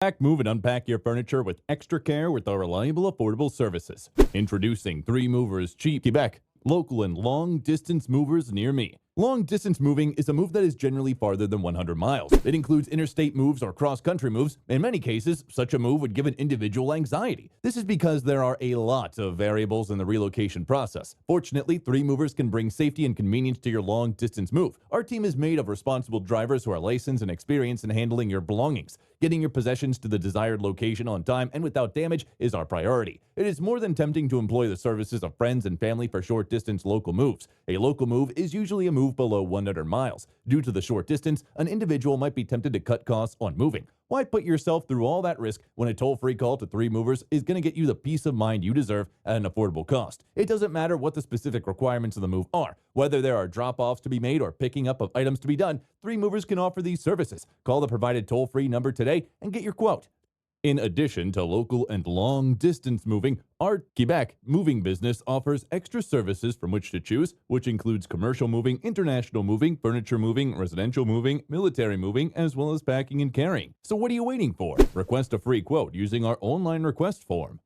Pack, move, and unpack your furniture with extra care with our reliable, affordable services. Introducing 3 Movers Cheap Quebec, local and long-distance movers near me. Long-distance moving is a move that is generally farther than 100 miles. It includes interstate moves or cross-country moves. In many cases, such a move would give an individual anxiety. This is because there are a lot of variables in the relocation process. Fortunately, 3 Movers can bring safety and convenience to your long-distance move. Our team is made of responsible drivers who are licensed and experienced in handling your belongings. Getting your possessions to the desired location on time and without damage is our priority. It is more than tempting to employ the services of friends and family for short-distance local moves. A local move is usually a move below 100 miles. Due to the short distance, an individual might be tempted to cut costs on moving. Why put yourself through all that risk when a toll-free call to 3 Movers is going to get you the peace of mind you deserve at an affordable cost? It doesn't matter what the specific requirements of the move are. Whether there are drop-offs to be made or picking up of items to be done, 3 Movers can offer these services. Call the provided toll-free number today and get your quote. In addition to local and long-distance moving, our Quebec moving business offers extra services from which to choose, which includes commercial moving, international moving, furniture moving, residential moving, military moving, as well as packing and carrying. So what are you waiting for? Request a free quote using our online request form.